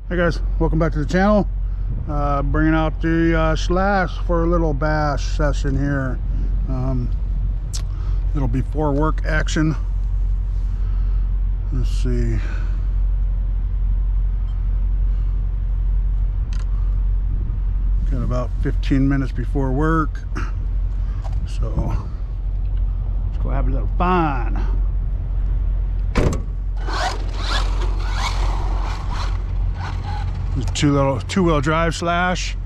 Hey guys, welcome back to the channel. Bringing out the Slash for a little bash session here. Little before work action. Let's see. Got about 15 minutes before work, so let's go have a little fun. Two-wheel drive Slash.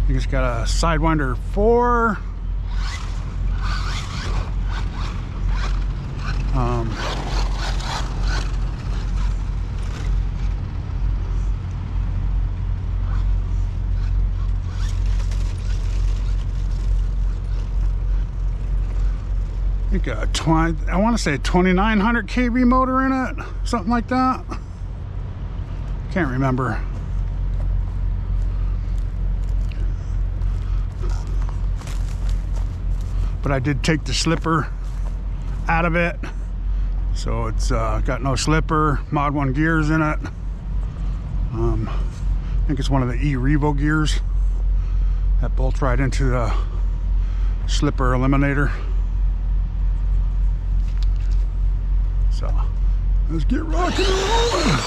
I think it's got a Sidewinder 4. I think I want to say 2900 kV motor in it, something like that. Can't remember. But I did take the slipper out of it, so it's got no slipper, Mod 1 gears in it. I think it's one of the E-Revo gears that bolts right into the slipper eliminator. So let's get rocking and rolling.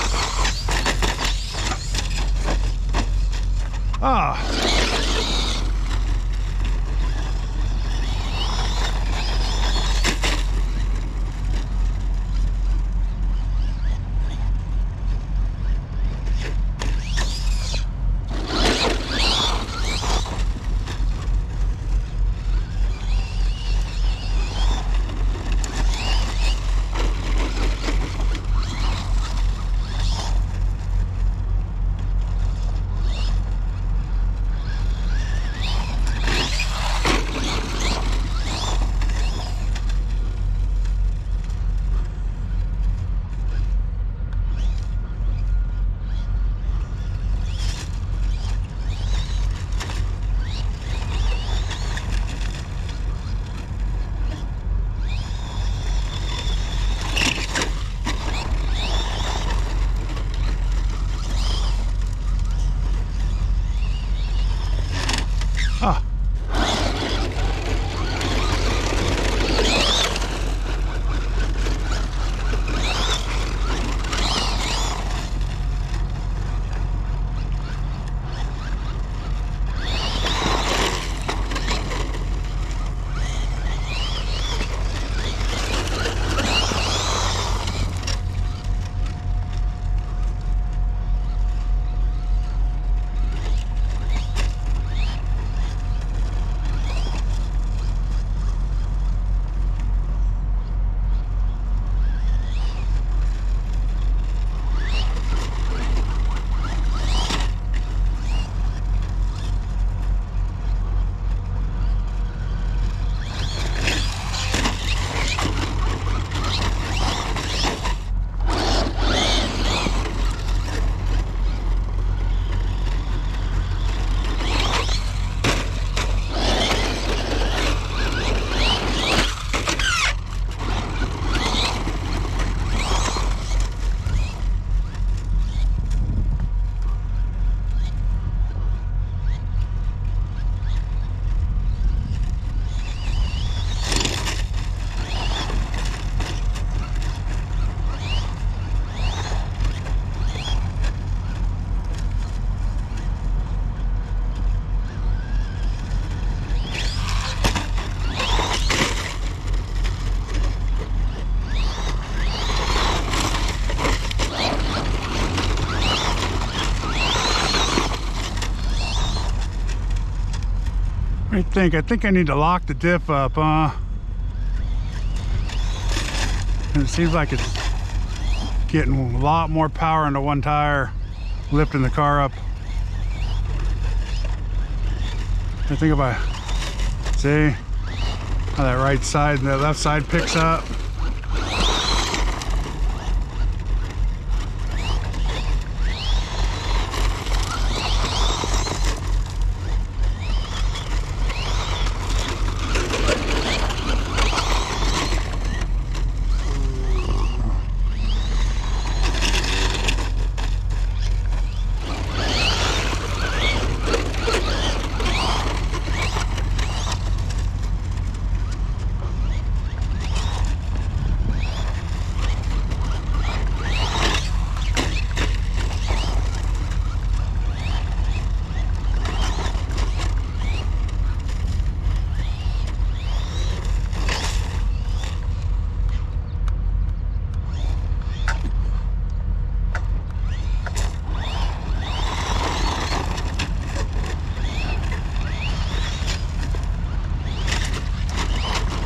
I think I need to lock the diff up, and it seems like it's getting a lot more power into one tire, lifting the car up. I think if I see how that right side and the left side picks up.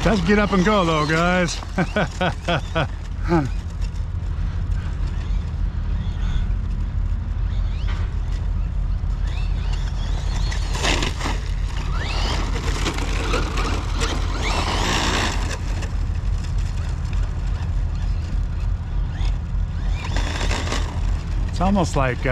Does get up and go though, guys. It's almost like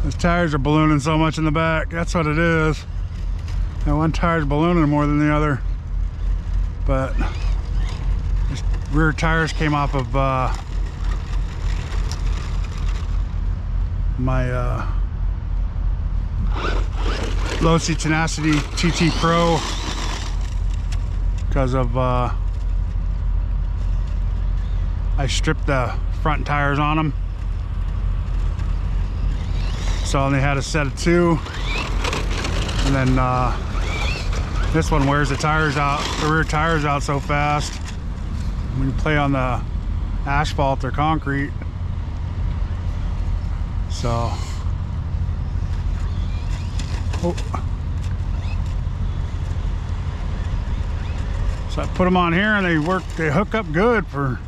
those tires are ballooning so much in the back. That's what it is. And one tire's ballooning more than the other. But these rear tires came off of my losi tenacitydbpro because of I stripped the front tires on them, so I only had a set of 2, and then this one wears the tires out, the rear tires out so fast when you play on the asphalt or concrete. So so I put them on here and they hook up good for,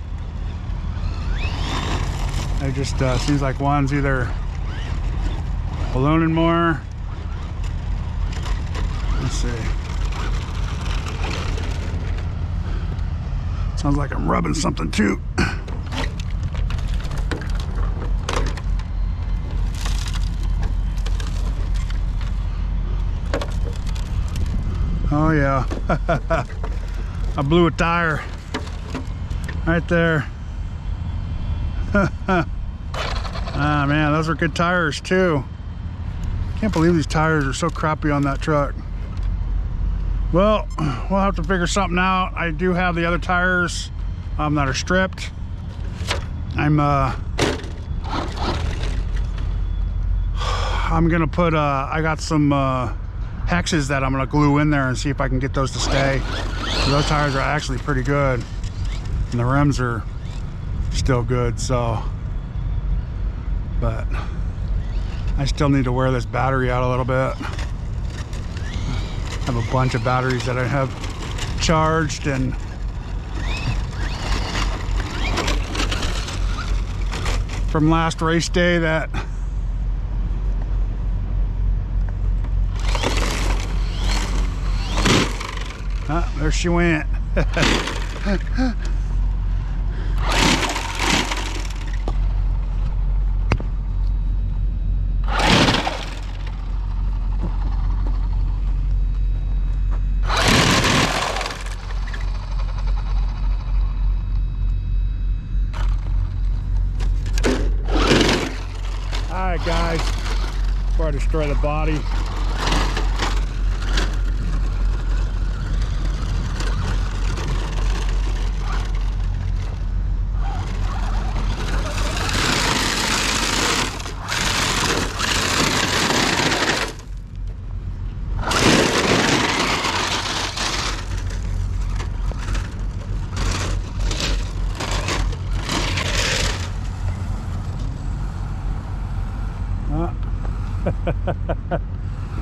they just seems like one's either ballooning more. Let's see, sounds like I'm rubbing something too. Oh yeah. I blew a tire right there. Ah man, those are good tires too. Can't believe these tires are so crappy on that truck. Well, we'll have to figure something out. I do have the other tires that are stripped. I'm gonna put I got some hexes that I'm gonna glue in there and see if I can get those to stay. So those tires are actually pretty good, and the rims are still good. So, but I still need to wear this battery out a little bit. I have a bunch of batteries that I have charged, and from last race day that there she went. Alright guys, before I destroy the body,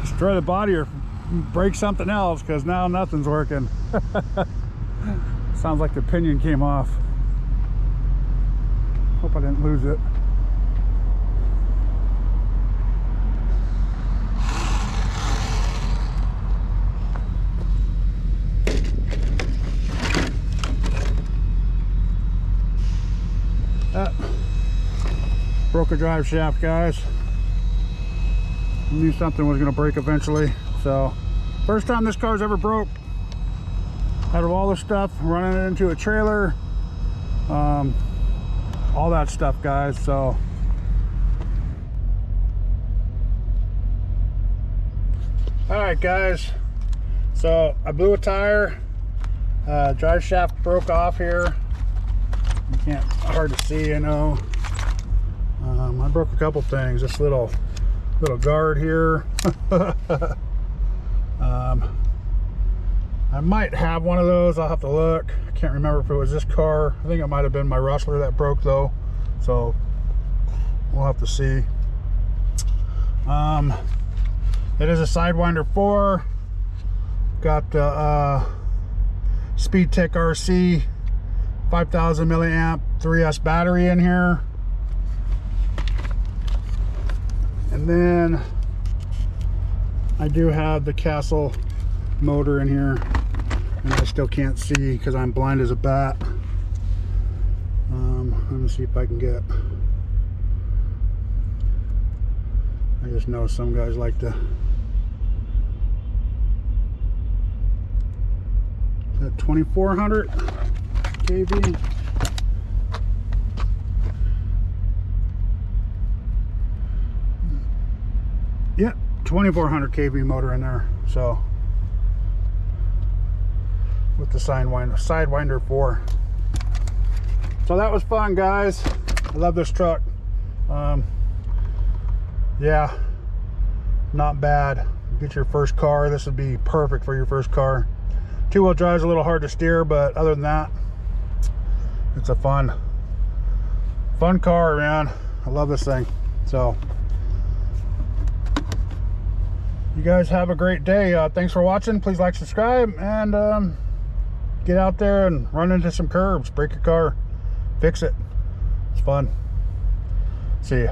destroy the body or break something else, because now nothing's working. Sounds like the pinion came off. Hope I didn't lose it. Broke a drive shaft, guys. Knew something was going to break eventually. So first time this car's ever broke out of all the stuff, running it into a trailer, all that stuff, guys. So all right guys, so I blew a tire, drive shaft broke off here. You can't, hard to see, you know. I broke a couple things. This little I might have one of those. I'll have to look. I can't remember if it was this car. I think it might have been my Rustler that broke though, so we'll have to see. It is a Sidewinder 4. Got SpeedTek RC 5000 milliamp 3S battery in here, and then I do have the Castle motor in here, and I still can't see because I'm blind as a bat. Let me see if I can get. I just know some guys like to. Is that 2400 kV? Yep, 2400 kV motor in there. So with the Sidewinder 4. So that was fun, guys. I love this truck. Yeah, not bad. Get your first car. This would be perfect for your first car. Two-wheel drive is a little hard to steer, but other than that, it's a fun car, man. I love this thing. So you guys have a great day. Thanks for watching. Please like, subscribe, and get out there and run into some curbs, break your car, fix it. It's fun. See ya.